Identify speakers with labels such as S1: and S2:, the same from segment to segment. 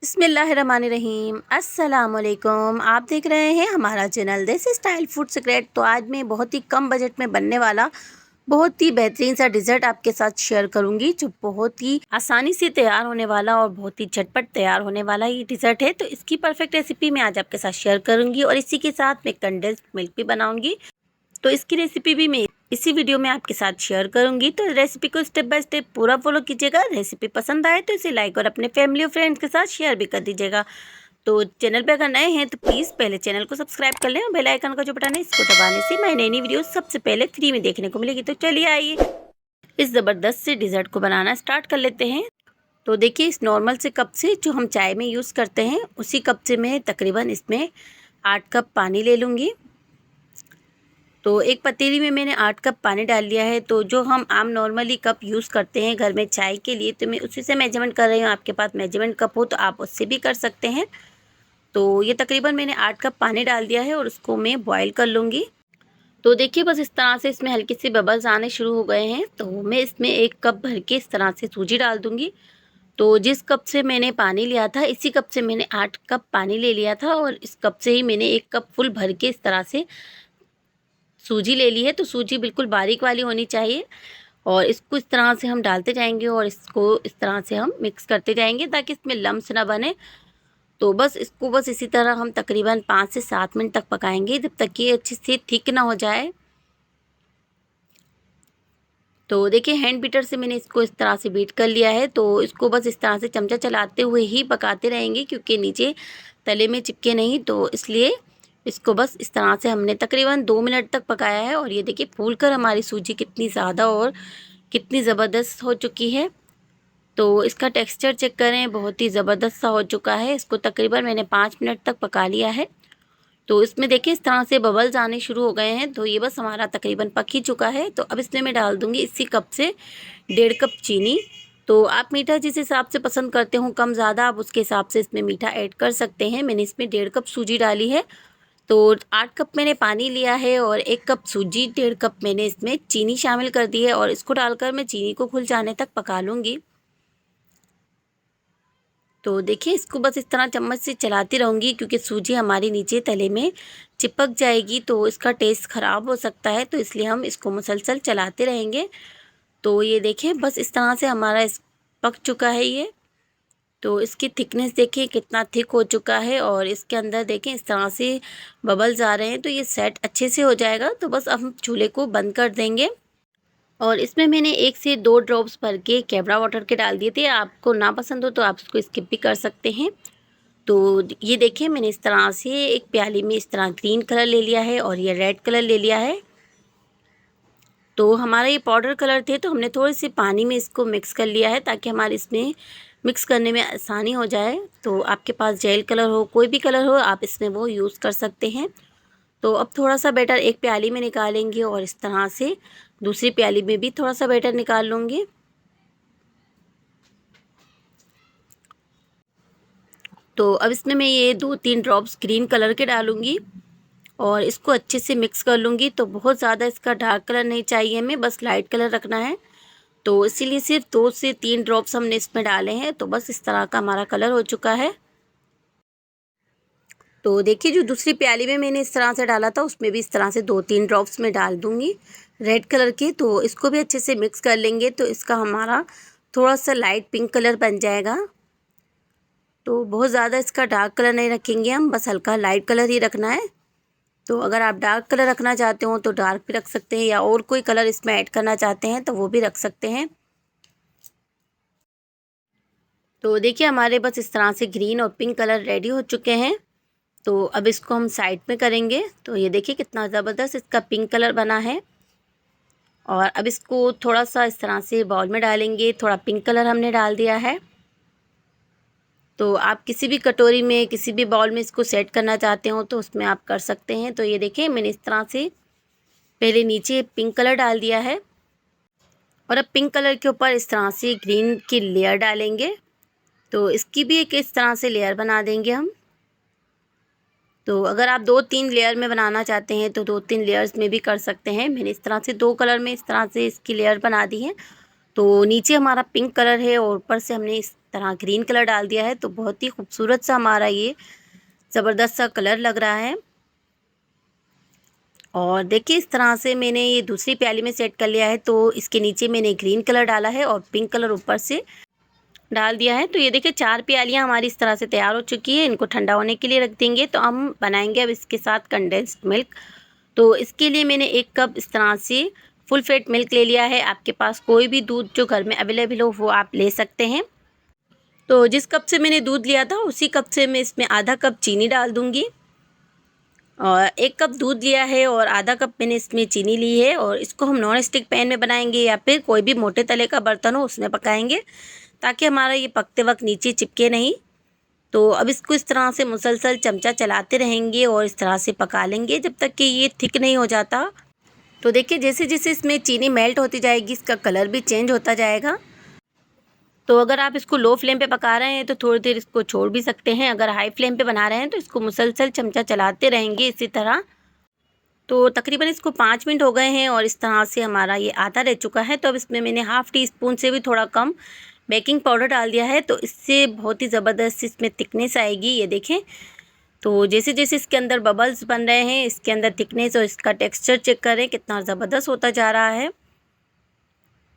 S1: बिस्मिल्लाहिर्रहमानिर्रहीम। अस्सलाम वालेकुम। आप देख रहे हैं हमारा चैनल देसी स्टाइल फूड सीक्रेट। तो आज मैं बहुत ही कम बजट में बनने वाला बहुत ही बेहतरीन सा डिज़र्ट आपके साथ शेयर करूंगी, जो बहुत ही आसानी से तैयार होने वाला और बहुत ही झटपट तैयार होने वाला ये डिज़र्ट है। तो इसकी परफेक्ट रेसिपी मैं आज आपके साथ शेयर करूंगी और इसी के साथ मैं कंडेंस्ड मिल्क भी बनाऊंगी। तो इसकी रेसिपी भी मैं इसी वीडियो में आपके साथ शेयर करूंगी। तो रेसिपी को स्टेप बाय स्टेप पूरा फॉलो कीजिएगा। रेसिपी पसंद आए तो इसे लाइक और अपने फैमिली और फ्रेंड्स के साथ शेयर भी कर दीजिएगा। तो चैनल पे अगर नए हैं तो प्लीज़ पहले चैनल को सब्सक्राइब कर लें और बेल आइकन का जो बटन है इसको दबाने से मैं नई वीडियो सबसे पहले फ्री में देखने को मिलेगी। तो चलिए आइए इस ज़बरदस्त से डिज़र्ट को बनाना स्टार्ट कर लेते हैं। तो देखिए, इस नॉर्मल से कप से जो हम चाय में यूज़ करते हैं उसी कप से मैं तकरीबन इसमें 8 कप पानी ले लूँगी। तो एक पतीली में मैंने 8 कप पानी डाल लिया है। तो जो हम आम नॉर्मली कप यूज़ करते हैं घर में चाय के लिए, तो मैं उसी से मेजरमेंट कर रही हूँ। आपके पास मेजरमेंट कप हो तो आप उससे भी कर सकते हैं। तो ये तकरीबन मैंने 8 कप पानी डाल दिया है और उसको मैं बॉयल कर लूँगी। तो देखिए, बस इस तरह से इसमें हल्की सी बबल्स आने शुरू हो गए हैं। तो मैं इसमें 1 कप भर के इस तरह से सूजी डाल दूँगी। तो जिस कप से मैंने पानी लिया था इसी कप से मैंने 8 कप पानी ले लिया था और इस कप से ही मैंने 1 कप फुल भर के इस तरह से सूजी ले ली है। तो सूजी बिल्कुल बारीक वाली होनी चाहिए और इसको इस तरह से हम डालते जाएंगे और इसको इस तरह से हम मिक्स करते जाएंगे ताकि इसमें लम्स ना बने। तो बस इसको इसी तरह हम तकरीबन 5 से 7 मिनट तक पकाएंगे, जब तक कि ये अच्छे से थिक ना हो जाए। तो देखिए, हैंड बीटर से मैंने इसको इस तरह से बीट कर लिया है। तो इसको बस इस तरह से चमचा चलाते हुए ही पकाते रहेंगे क्योंकि नीचे तले में चिपके नहीं। तो इसलिए इसको बस इस तरह से हमने तकरीबन 2 मिनट तक पकाया है। और ये देखिए, फूलकर हमारी सूजी कितनी ज़्यादा और कितनी ज़बरदस्त हो चुकी है। तो इसका टेक्सचर चेक करें, बहुत ही ज़बरदस्त सा हो चुका है। इसको तकरीबन मैंने 5 मिनट तक पका लिया है। तो इसमें देखिए, इस तरह से बबल्स आने शुरू हो गए हैं। तो ये बस हमारा तकरीबन पक ही चुका है। तो अब इसमें मैं डाल दूँगी इसी कप से 1.5 कप चीनी। तो आप मीठा जिस हिसाब से पसंद करते हो कम ज़्यादा, आप उसके हिसाब से इसमें मीठा ऐड कर सकते हैं। मैंने इसमें 1.5 कप सूजी डाली है। तो 8 कप मैंने पानी लिया है और 1 कप सूजी, 1.5 कप मैंने इसमें चीनी शामिल कर दी है और इसको डालकर मैं चीनी को घुल जाने तक पका लूँगी। तो देखिए, इसको बस इस तरह चम्मच से चलाती रहूँगी क्योंकि सूजी हमारी नीचे तले में चिपक जाएगी तो इसका टेस्ट ख़राब हो सकता है। तो इसलिए हम इसको मुसलसल चलाते रहेंगे। तो ये देखिए, बस इस तरह से हमारा इस पक चुका है ये। तो इसकी थिकनेस देखिए कितना थिक हो चुका है और इसके अंदर देखें इस तरह से बबल्स आ रहे हैं। तो ये सेट अच्छे से हो जाएगा। तो बस अब हम चूल्हे को बंद कर देंगे और इसमें मैंने 1 से 2 ड्रॉप्स भर के कैमरा वाटर के डाल दिए थे। आपको ना पसंद हो तो आप उसको स्किप भी कर सकते हैं। तो ये देखिए, मैंने इस तरह से एक प्याली में इस तरह ग्रीन कलर ले लिया है और ये रेड कलर ले लिया है। तो हमारा ये पाउडर कलर थे तो हमने थोड़े से पानी में इसको मिक्स कर लिया है ताकि हमारे इसमें मिक्स करने में आसानी हो जाए। तो आपके पास जेल कलर हो, कोई भी कलर हो, आप इसमें वो यूज़ कर सकते हैं। तो अब थोड़ा सा बैटर एक प्याली में निकालेंगे और इस तरह से दूसरी प्याली में भी थोड़ा सा बैटर निकाल लूँगी। तो अब इसमें मैं ये 2-3 ड्रॉप्स ग्रीन कलर के डालूँगी और इसको अच्छे से मिक्स कर लूँगी। तो बहुत ज़्यादा इसका डार्क कलर नहीं चाहिए हमें, बस लाइट कलर रखना है। तो इसीलिए सिर्फ 2 से 3 ड्रॉप्स हमने इसमें डाले हैं। तो बस इस तरह का हमारा कलर हो चुका है। तो देखिए, जो दूसरी प्याली में मैंने इस तरह से डाला था उसमें भी इस तरह से 2-3 ड्रॉप्स में डाल दूँगी रेड कलर के। तो इसको भी अच्छे से मिक्स कर लेंगे तो इसका हमारा थोड़ा सा लाइट पिंक कलर बन जाएगा। तो बहुत ज़्यादा इसका डार्क कलर नहीं रखेंगे हम, बस हल्का लाइट कलर ही रखना है। तो अगर आप डार्क कलर रखना चाहते हो तो डार्क भी रख सकते हैं या और कोई कलर इसमें ऐड करना चाहते हैं तो वो भी रख सकते हैं। तो देखिए, हमारे बस इस तरह से ग्रीन और पिंक कलर रेडी हो चुके हैं। तो अब इसको हम साइड में करेंगे। तो ये देखिए कितना ज़बरदस्त इसका पिंक कलर बना है। और अब इसको थोड़ा सा इस तरह से बाउल में डालेंगे। थोड़ा पिंक कलर हमने डाल दिया है। तो आप किसी भी कटोरी में, किसी भी बाउल में इसको सेट करना चाहते हो तो उसमें आप कर सकते हैं। तो ये देखिए, मैंने इस तरह से पहले नीचे पिंक कलर डाल दिया है और अब पिंक कलर के ऊपर इस तरह से ग्रीन की लेयर डालेंगे। तो इसकी भी एक इस तरह से लेयर बना देंगे हम। तो अगर आप 2-3 लेयर में बनाना चाहते हैं तो 2-3 लेयर्स में भी कर सकते हैं। मैंने इस तरह से 2 कलर में इस तरह से इसकी लेयर बना दी है। तो नीचे हमारा पिंक कलर है और ऊपर से हमने इस तरह ग्रीन कलर डाल दिया है, तो बहुत ही खूबसूरत सा हमारा ये ज़बरदस्त सा कलर लग रहा है। और देखिए इस तरह से मैंने ये दूसरी प्याली में सेट कर लिया है, तो इसके नीचे मैंने ग्रीन कलर डाला है और पिंक कलर ऊपर से डाल दिया है। तो ये देखिए 4 प्यालियाँ हमारी इस तरह से तैयार हो चुकी है। इनको ठंडा होने के लिए रख देंगे। तो हम बनाएंगे अब इसके साथ कंडेंस्ड मिल्क। तो इसके लिए मैंने 1 कप इस तरह से फुल फैट मिल्क ले लिया है। आपके पास कोई भी दूध जो घर में अवेलेबल हो वो आप ले सकते हैं। तो जिस कप से मैंने दूध लिया था उसी कप से मैं इसमें आधा कप चीनी डाल दूँगी। और 1 कप दूध लिया है और आधा कप मैंने इसमें चीनी ली है। और इसको हम नॉन स्टिक पैन में बनाएंगे या फिर कोई भी मोटे तले का बर्तन हो उसमें पकाएंगे, ताकि हमारा ये पकते वक्त नीचे चिपके नहीं। तो अब इसको इस तरह से मुसलसल चमचा चलाते रहेंगे और इस तरह से पका लेंगे जब तक कि ये थिक नहीं हो जाता। तो देखिए जैसे जैसे इसमें चीनी मेल्ट होती जाएगी इसका कलर भी चेंज होता जाएगा। तो अगर आप इसको लो फ्लेम पे पका रहे हैं तो थोड़ी देर इसको छोड़ भी सकते हैं। अगर हाई फ्लेम पे बना रहे हैं तो इसको मुसलसल चमचा चलाते रहेंगे इसी तरह। तो तकरीबन इसको 5 मिनट हो गए हैं और इस तरह से हमारा ये आधा रह चुका है। तो अब इसमें मैंने हाफ़ टी स्पून से भी थोड़ा कम बेकिंग पाउडर डाल दिया है, तो इससे बहुत ही ज़बरदस्त इसमें थिकनेस आएगी। ये देखें, तो जैसे जैसे इसके अंदर बबल्स बन रहे हैं इसके अंदर थिकनेस और इसका टेक्सचर चेक करें कितना ज़बरदस्त होता जा रहा है।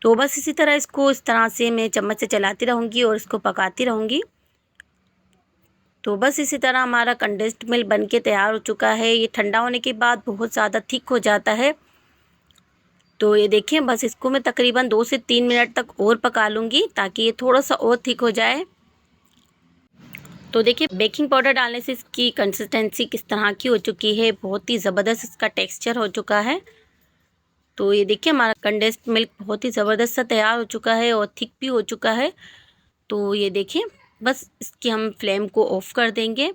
S1: तो बस इसी तरह इसको इस तरह से मैं चम्मच से चलाती रहूँगी और इसको पकाती रहूँगी। तो बस इसी तरह हमारा कंडेंस्ड मिल्क बन के तैयार हो चुका है। ये ठंडा होने के बाद बहुत ज़्यादा थिक हो जाता है। तो ये देखें, बस इसको मैं तकरीबन 2 से 3 मिनट तक और पका लूँगी ताकि ये थोड़ा सा और थिक हो जाए। तो देखिए बेकिंग पाउडर डालने से इसकी कंसिस्टेंसी किस तरह की हो चुकी है, बहुत ही ज़बरदस्त इसका टेक्सचर हो चुका है। तो ये देखिए हमारा कंडेंस्ड मिल्क बहुत ही ज़बरदस्त सा तैयार हो चुका है और थिक भी हो चुका है। तो ये देखिए बस इसकी हम फ्लेम को ऑफ़ कर देंगे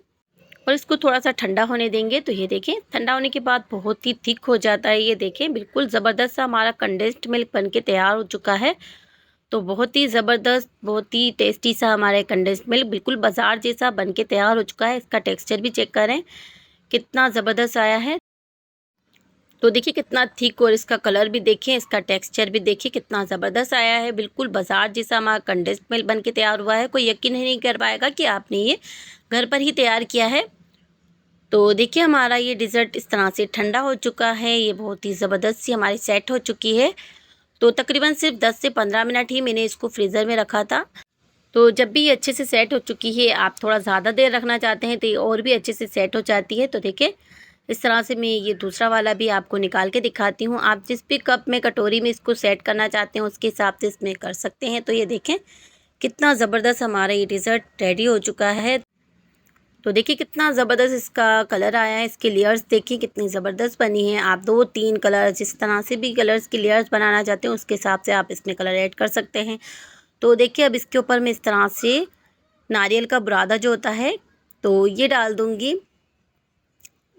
S1: और इसको थोड़ा सा ठंडा होने देंगे। तो ये देखें ठंडा होने के बाद बहुत ही थिक हो जाता है। ये देखें बिल्कुल ज़बरदस्त सा हमारा कंडेंस्ड मिल्क बन के तैयार हो चुका है। तो बहुत ही ज़बरदस्त, बहुत ही टेस्टी सा हमारा कंडेंस्ड मिल्क बिल्कुल बाज़ार जैसा बन के तैयार हो चुका है। इसका टेक्सचर भी चेक करें कितना ज़बरदस्त आया है। तो देखिए कितना थिक और इसका कलर भी देखें, इसका टेक्सचर भी देखिए कितना ज़बरदस्त आया है। बिल्कुल बाज़ार जैसा हमारा कंडेंस्ड मिल्क बन के तैयार हुआ है। कोई यकीन ही नहीं कर पाएगा कि आपने ये घर पर ही तैयार किया है। तो देखिए हमारा ये डिज़र्ट इस तरह से ठंडा हो चुका है। ये बहुत ही ज़बरदस्त सी हमारी सेट हो चुकी है। तो तकरीबन सिर्फ 10 से 15 मिनट ही मैंने इसको फ्रीज़र में रखा था। तो जब भी ये अच्छे से सेट हो चुकी है, आप थोड़ा ज़्यादा देर रखना चाहते हैं तो ये और भी अच्छे से सेट हो जाती है। तो देखिए इस तरह से मैं ये दूसरा वाला भी आपको निकाल के दिखाती हूँ। आप जिस भी कप में कटोरी में इसको सेट करना चाहते हैं उसके हिसाब से इसमें कर सकते हैं। तो ये देखें कितना ज़बरदस्त हमारा ये डिज़र्ट रेडी हो चुका है। तो देखिए कितना ज़बरदस्त इसका कलर आया है। इसके लेयर्स देखिए कितनी ज़बरदस्त बनी है। आप 2-3 कलर जिस तरह से भी कलर्स की लेयर्स बनाना चाहते हैं उसके हिसाब से आप इसमें कलर ऐड कर सकते हैं। तो देखिए अब इसके ऊपर मैं इस तरह से नारियल का बुरादा जो होता है तो ये डाल दूँगी।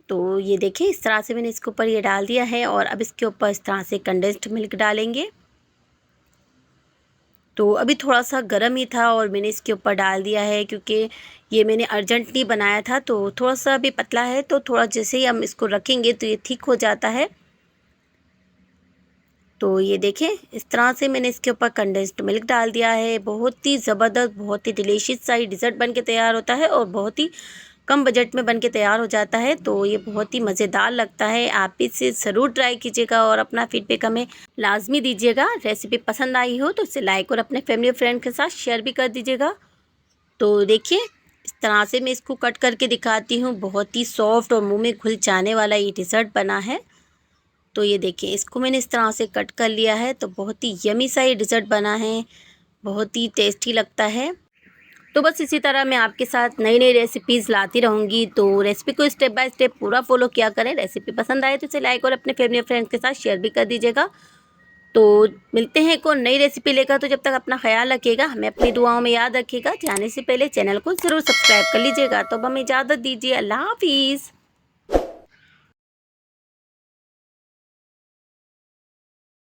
S1: तो ये देखिए इस तरह से मैंने इसके ऊपर ये डाल दिया है और अब इसके ऊपर इस तरह से कंडेंस्ड मिल्क डालेंगे। तो अभी थोड़ा सा गर्म ही था और मैंने इसके ऊपर डाल दिया है क्योंकि ये मैंने अर्जेंटली बनाया था। तो थोड़ा सा अभी पतला है, तो थोड़ा जैसे ही हम इसको रखेंगे तो ये थिक हो जाता है। तो ये देखें इस तरह से मैंने इसके ऊपर कंडेंस्ड मिल्क डाल दिया है। बहुत ही ज़बरदस्त, बहुत ही डिलीशियस सा डिज़र्ट बन के तैयार होता है और बहुत ही कम बजट में बन के तैयार हो जाता है। तो ये बहुत ही मज़ेदार लगता है। आप इसे ज़रूर ट्राई कीजिएगा और अपना फीडबैक हमें लाजमी दीजिएगा। रेसिपी पसंद आई हो तो इसे लाइक और अपने फैमिली फ्रेंड के साथ शेयर भी कर दीजिएगा। तो देखिए इस तरह से मैं इसको कट करके दिखाती हूँ। बहुत ही सॉफ्ट और मुँह में घुल जाने वाला ये डिज़र्ट बना है। तो ये देखिए इसको मैंने इस तरह से कट कर लिया है। तो बहुत ही यमी सा ये डिज़र्ट बना है, बहुत ही टेस्टी लगता है। तो बस इसी तरह मैं आपके साथ नई नई रेसिपीज़ लाती रहूँगी। तो रेसिपी को स्टेप बाय स्टेप पूरा फॉलो किया करें। रेसिपी पसंद आए तो इसे लाइक और अपने फैमिली फ्रेंड्स के साथ शेयर भी कर दीजिएगा। तो मिलते हैं एक और नई रेसिपी लेकर। तो जब तक अपना ख्याल रखिएगा, हमें अपनी दुआओं में याद रखिएगा। जाने से पहले चैनल को ज़रूर सब्सक्राइब कर लीजिएगा। तो अब हमें इजाज़त दीजिए। अल्लाह हाफिज़।